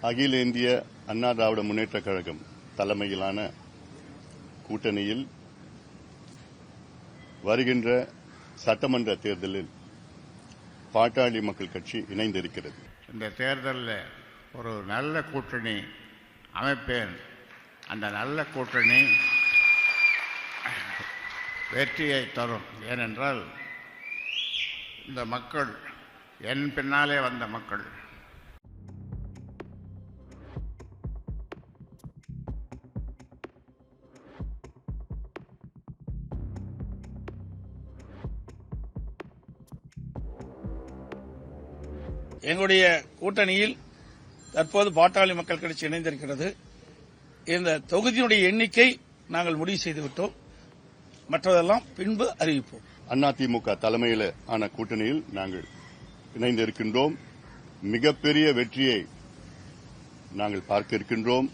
அகில இந்திய அண்ணா திராவிட முன்னேற்றக் கழகம் தலைமையிலான கூட்டணியில் வருகின்ற சட்டமன்ற தேர்தலில் பாட்டாளி மக்கள் கட்சி இணைந்திருக்கிறது. இந்த தேர்தலில் ஒரு நல்ல கூட்டணி அமைப்பேன். அந்த நல்ல கூட்டணி வெற்றியை தரும். ஏனென்றால் இந்த மக்கள் என் பின்னாலே வந்த மக்கள். எங்களுடைய கூட்டணியில் தற்போது பாட்டாளி மக்கள் கட்சி இணைந்திருக்கிறது. இந்த தொகுதியினுடைய எண்ணிக்கை நாங்கள் முடிவு செய்துவிட்டோம். மற்றதெல்லாம் பின்பு அறிவிப்போம். அதிமுக தலைமையில் ஆன கூட்டணியில் நாங்கள் இணைந்திருக்கின்றோம். மிகப்பெரிய வெற்றியை நாங்கள் பார்க்க இருக்கின்றோம்.